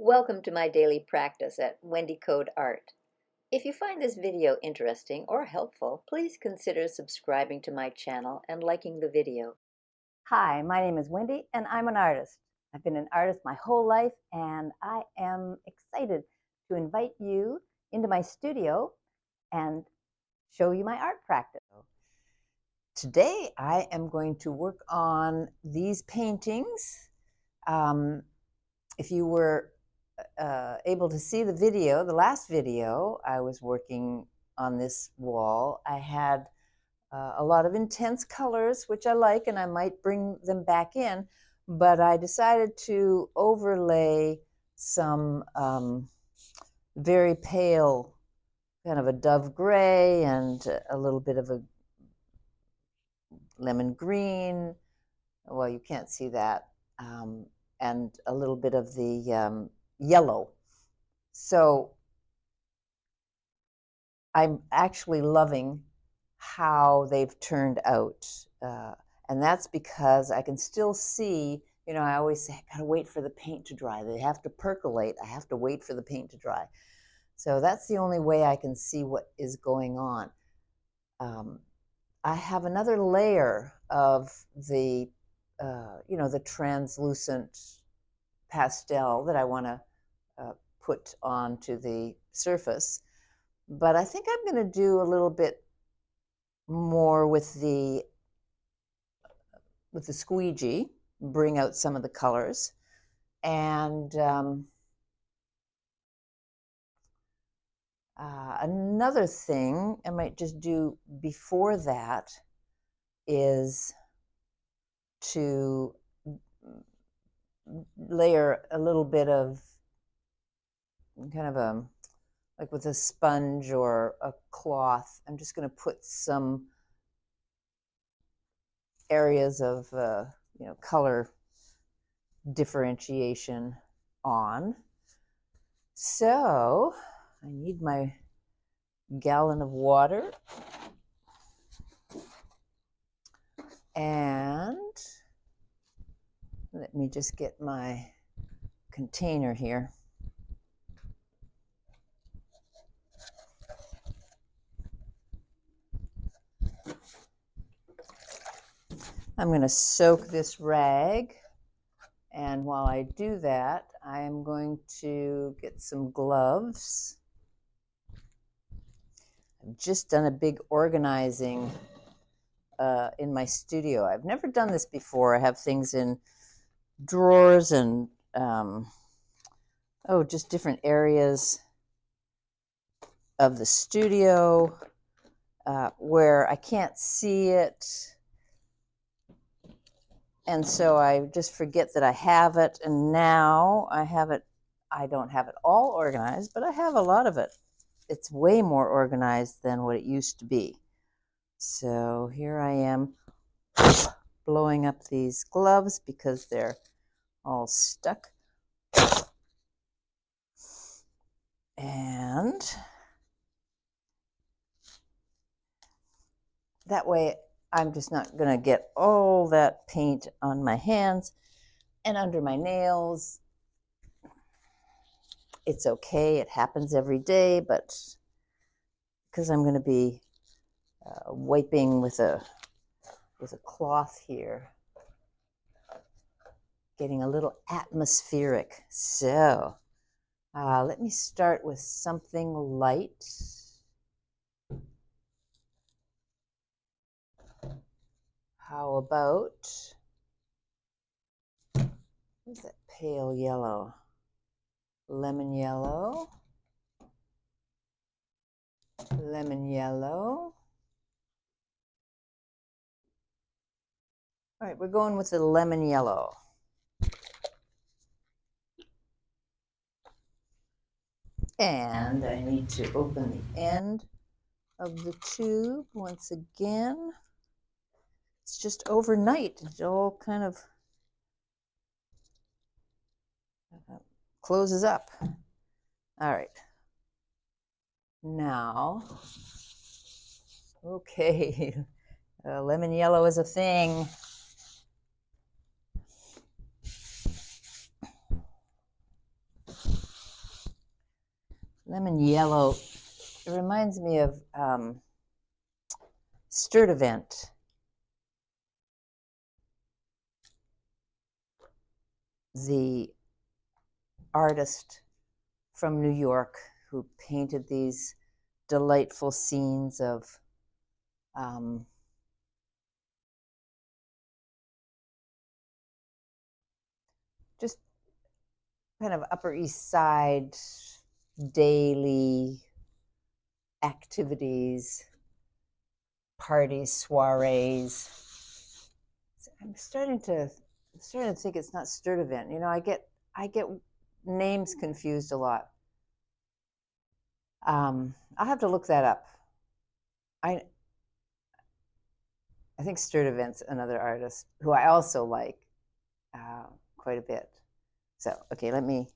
Welcome to my daily practice at Wendy Coad Art. If you find this video interesting or helpful, please consider subscribing to my channel and liking the video. Hi, my name is Wendy and I'm an artist. I've been an artist my whole life and I am excited to invite you into my studio and show you my art practice. Today I am going to work on these paintings. If you were able to see the video, the last video I was working on this wall, I had a lot of intense colors, which I like, and I might bring them back in, but I decided to overlay some very pale, kind of a dove gray and a little bit of a lemon green. Well, you can't see that. And a little bit of the yellow. So I'm actually loving how they've turned out. And that's because I can still see, you know, I always say, I gotta wait for the paint to dry. They have to percolate. I have to wait for the paint to dry. So that's the only way I can see what is going on. I have another layer of the, the translucent pastel that I want to put onto the surface. But I think I'm going to do a little bit more with the squeegee, bring out some of the colors. And another thing I might just do before that is to layer a little bit of kind of a, like with a sponge or a cloth. I'm just going to put some areas of color differentiation on. So I need my gallon of water, and let me just get my container here. I'm going to soak this rag, and while I do that, I am going to get some gloves. I've just done a big organizing in my studio. I've never done this before. I have things in drawers and just different areas of the studio where I can't see it. And so I just forget that I have it, and now I have it. I don't have it all organized, but I have a lot of it. It's way more organized than what it used to be. So here I am blowing up these gloves because they're all stuck. And that way I'm just not going to get all that paint on my hands and under my nails. It's okay. It happens every day, but because I'm going to be wiping with a cloth here, getting a little atmospheric. So let me start with something light. How about, what's that pale yellow? Lemon yellow. Lemon yellow. All right, we're going with the lemon yellow. And I need to open the end of the tube once again. It's just overnight. It all kind of closes up. All right. Now, okay, lemon yellow is a thing. lemon yellow. It reminds me of Sturtevant. The artist from New York who painted these delightful scenes of just kind of Upper East Side daily activities, parties, soirees. I'm starting to think it's not Sturtevant. You know, I get names confused a lot. I'll have to look that up. I think Sturtevant's another artist who I also like quite a bit. So okay, let me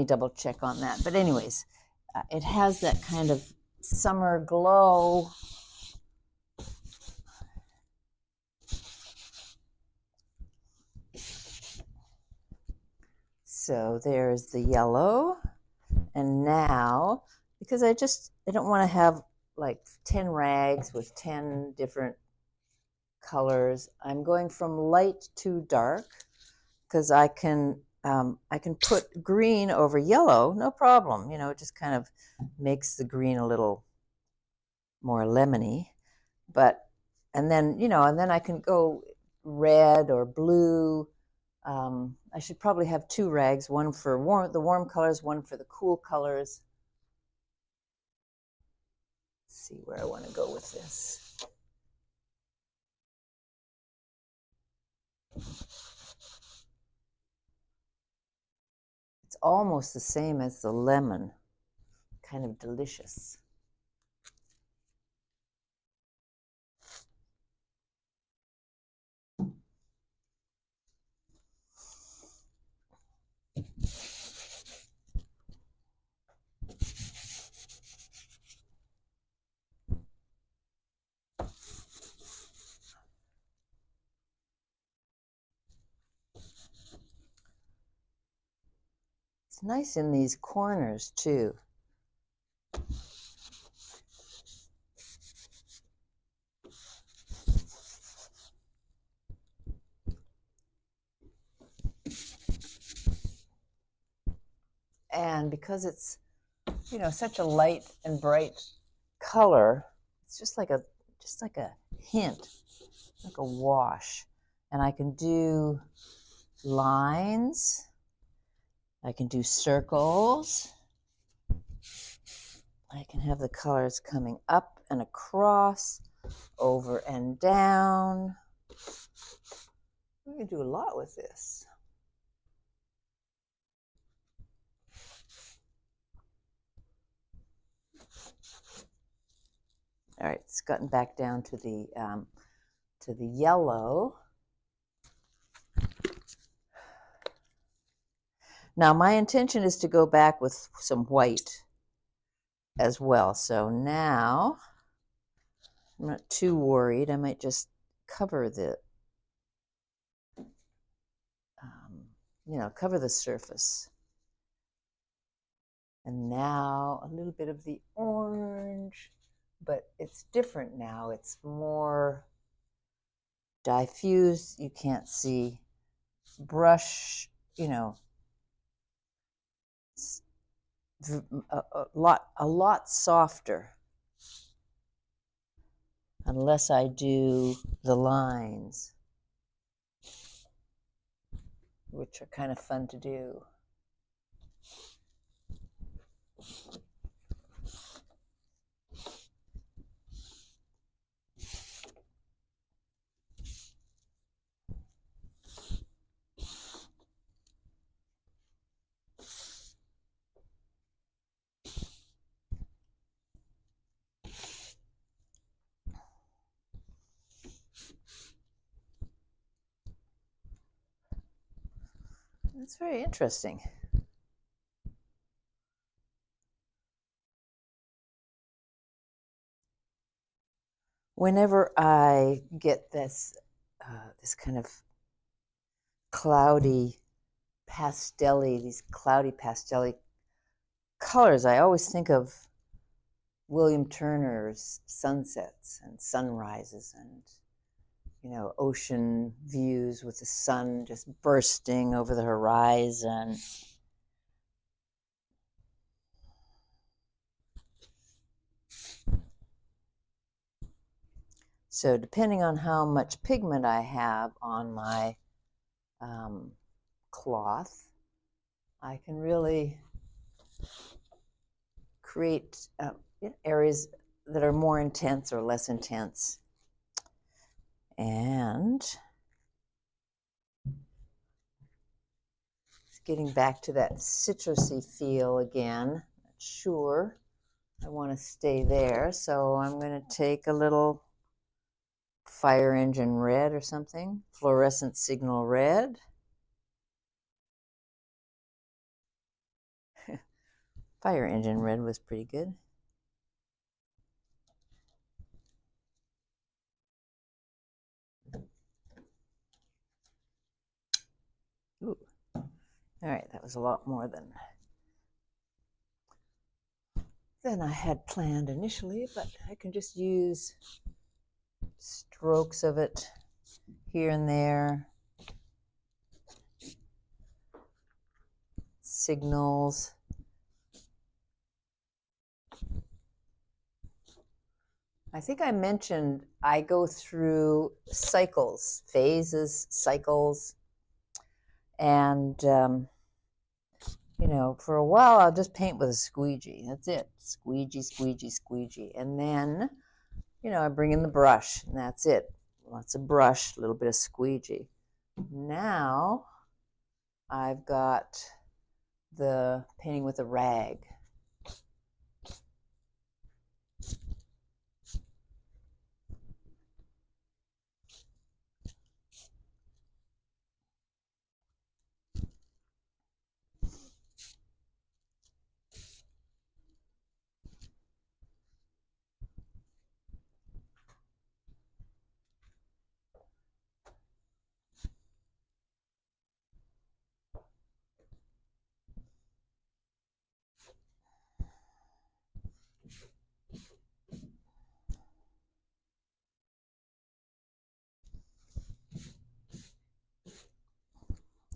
double check on that. But anyways, it has that kind of summer glow. So there's the yellow. And now, because I don't want to have like 10 rags with 10 different colors, I'm going from light to dark because I can put green over yellow, no problem. You know, it just kind of makes the green a little more lemony. But and then I can go red or blue. I should probably have two rags, one for the warm colors, one for the cool colors. Let's see where I want to go with this. It's almost the same as the lemon, kind of delicious. It's nice in these corners too. And because it's, you know, such a light and bright color, it's just like a hint, like a wash. And I can do lines. I can do circles. I can have the colors coming up and across, over and down. We can do a lot with this. All right, it's gotten back down to the yellow. Now my intention is to go back with some white as well. So now I'm not too worried. I might just cover the, cover the surface. And now a little bit of the orange, but it's different now. It's more diffuse. You can't see. Brush, you know, a lot softer. Unless I do the lines, which are kind of fun to do. That's very interesting. Whenever I get this kind of cloudy pastel-y, these cloudy pastel-y colors. I always think of William Turner's sunsets and sunrises and, you know, ocean views with the sun just bursting over the horizon. So depending on how much pigment I have on my cloth, I can really create areas that are more intense or less intense. And getting back to that citrusy feel again. Not sure I want to stay there, so I'm going to take a little fire engine red or something, fluorescent signal red. Fire engine red was pretty good. Ooh. All right, that was a lot more than I had planned initially, but I can just use strokes of it here and there. Signals. I think I mentioned I go through cycles, phases, cycles, and you know, for a while I'll just paint with a squeegee. That's it, squeegee, squeegee, squeegee, and then, you know, I bring in the brush, and that's it. Lots of brush, a little bit of squeegee. Now I've got the painting with a rag.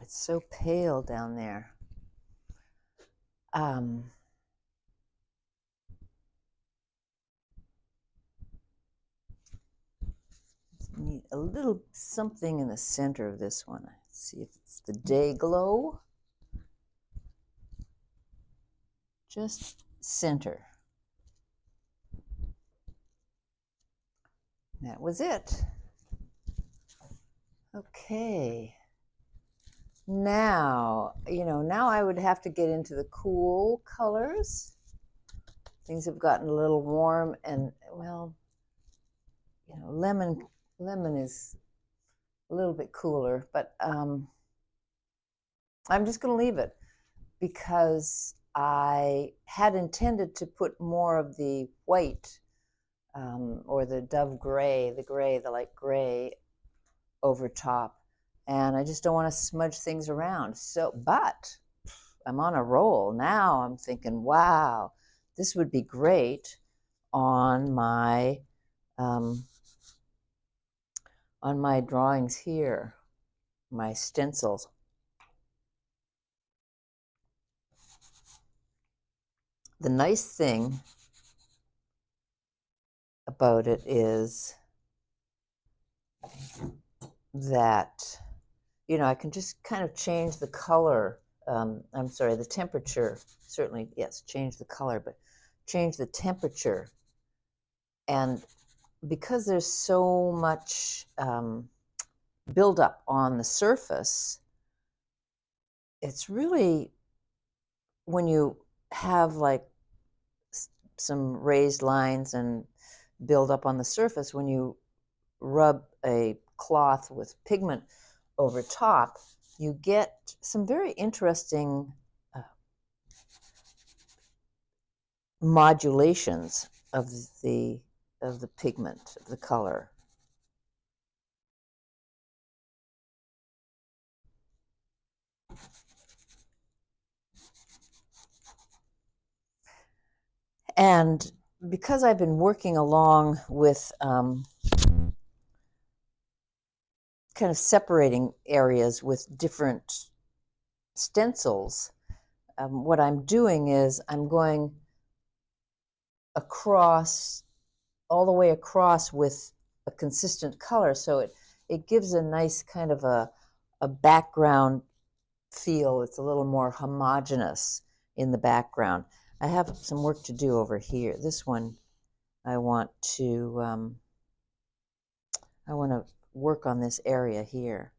It's so pale down there. Need a little something in the center of this one. Let's see if it's the day glow. Just center. That was it. Okay. Now, you know, now I would have to get into the cool colors. Things have gotten a little warm and, well, you know, lemon is a little bit cooler, but I'm just going to leave it because I had intended to put more of the white or the dove gray, the light gray over top. And I just don't want to smudge things around. So, but I'm on a roll. Now I'm thinking, wow, this would be great on my drawings here, my stencils. The nice thing about it is that, you know, I can just kind of change the color. I'm sorry, the temperature. Certainly, yes, change the color, but change the temperature. And because there's so much buildup on the surface, it's really, when you have like some raised lines and build up on the surface, when you rub a cloth with pigment over top, you get some very interesting modulations of the pigment, of the color. And because I've been working along with kind of separating areas with different stencils, what I'm doing is I'm going across, all the way across with a consistent color. So it gives a nice kind of a background feel. It's a little more homogeneous in the background. I have some work to do over here. This one I want to work on this area here.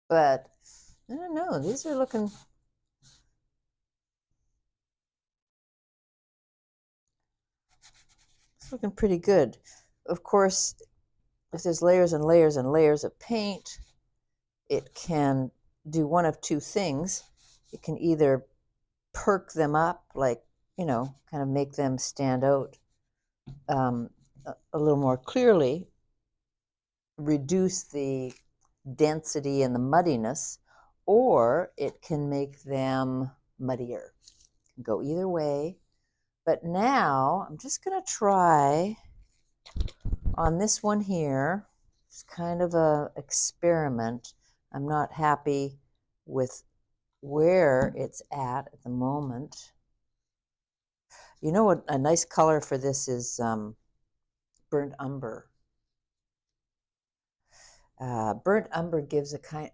But I don't know, these are looking pretty good. Of course, if there's layers and layers and layers of paint, it can do one of two things. It can either perk them up, like, kind of make them stand out a little more clearly, reduce the density and the muddiness, or it can make them muddier. It can go either way. But now I'm just going to try on this one here. It's kind of a experiment. I'm not happy with where it's at the moment. You know what a nice color for this is? Burnt umber. Burnt umber gives a kind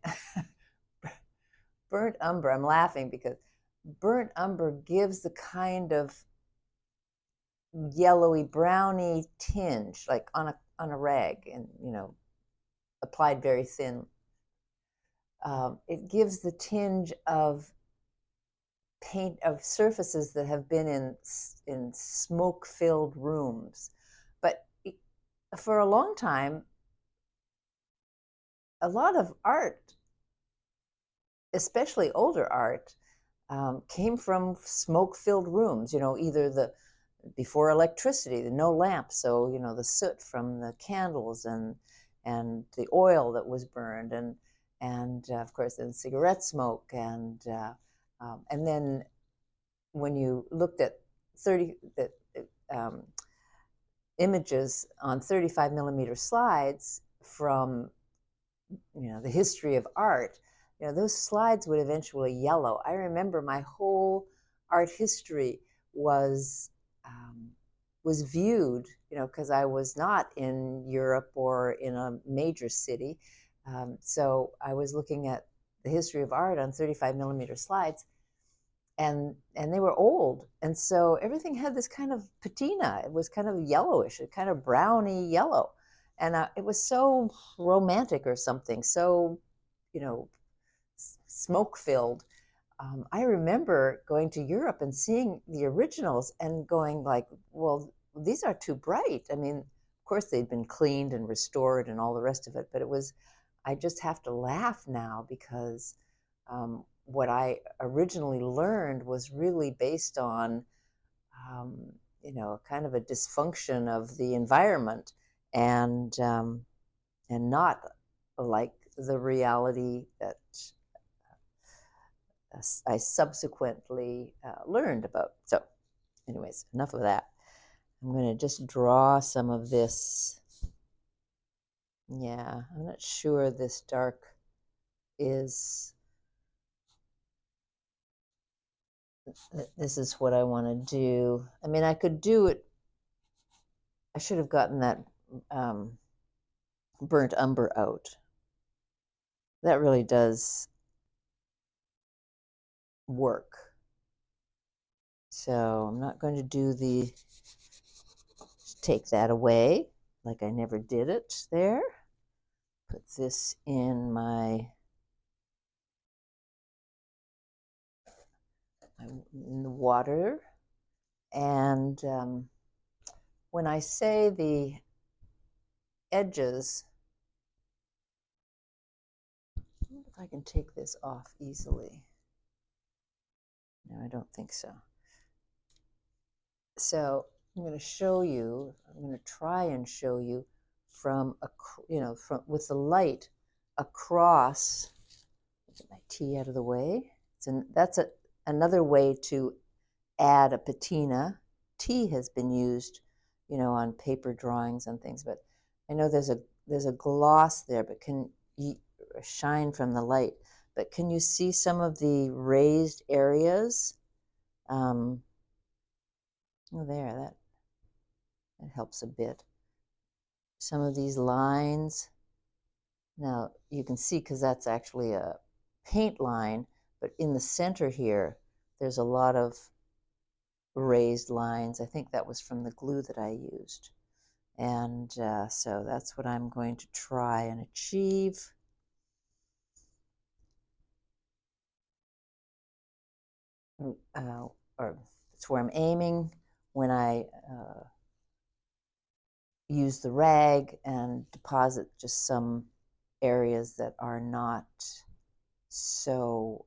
burnt umber, I'm laughing because burnt umber gives the kind of yellowy browny tinge, like on a rag, and applied very thin. It gives the tinge of paint, of surfaces that have been in smoke-filled rooms. But for a long time, a lot of art, especially older art, came from smoke-filled rooms. Either before electricity, no lamps, so the soot from the candles and the oil that was burned, and of course then cigarette smoke, and then when you looked at um, images on 35 millimeter slides from the history of art, those slides would eventually yellow. I remember my whole art history was viewed, because I was not in Europe or in a major city. So I was looking at the history of art on 35 millimeter slides, and they were old. And so everything had this kind of patina. It was kind of yellowish, a kind of browny yellow. And it was so romantic or something, so, smoke filled. I remember going to Europe and seeing the originals and going like, well, these are too bright. I mean, of course they'd been cleaned and restored and all the rest of it, but I just have to laugh now because what I originally learned was really based on, kind of a dysfunction of the environment, and not like the reality that I subsequently learned about. So anyways, enough of that. I'm going to just draw some of this. Yeah, I'm not sure this dark is, this is what I want to do. I mean, I could do it. I should have gotten that burnt umber out. That really does work. So I'm not going to do take that away like I never did it there. Put this in in the water. And when I say the edges, I wonder if I can take this off easily. No, I don't think so. So I'm going to show you, I'm going to try and show you from, with the light across. Get my tea out of the way. That's another way to add a patina. Tea has been used, on paper drawings and things, but I know there's a gloss there, but can you shine from the light? But can you see some of the raised areas? Oh, that helps a bit. Some of these lines. Now you can see, because that's actually a paint line, but in the center here, there's a lot of raised lines. I think that was from the glue that I used. And so that's what I'm going to try and achieve. Or that's where I'm aiming when I use the rag and deposit just some areas that are not so,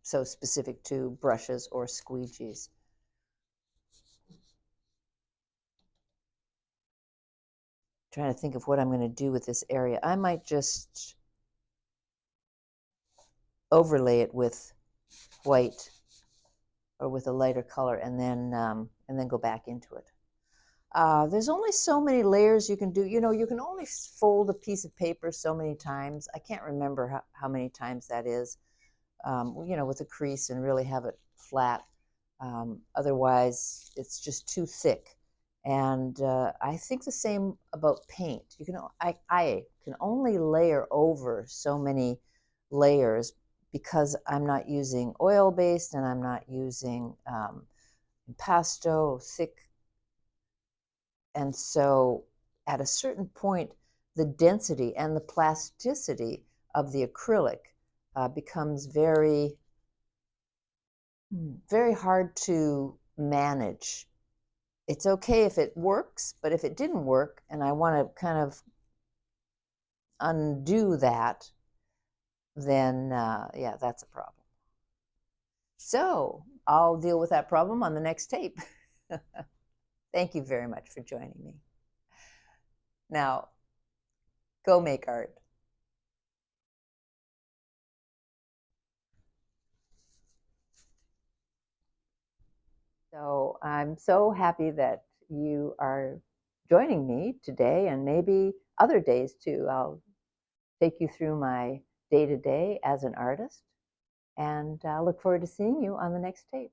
so specific to brushes or squeegees. Trying to think of what I'm going to do with this area. I might just overlay it with white or with a lighter color, and then go back into it. There's only so many layers you can do. You can only fold a piece of paper so many times. I can't remember how many times that is, with a crease, and really have it flat. Otherwise, it's just too thick. And I think the same about paint. I can only layer over so many layers because I'm not using oil-based and I'm not using impasto, thick. And so at a certain point, the density and the plasticity of the acrylic becomes very, very hard to manage. It's okay if it works, but if it didn't work and I want to kind of undo that, then yeah, that's a problem. So I'll deal with that problem on the next tape. Thank you very much for joining me. Now, go make art. So I'm so happy that you are joining me today, and maybe other days too. I'll take you through my day-to-day as an artist, and I look forward to seeing you on the next tape.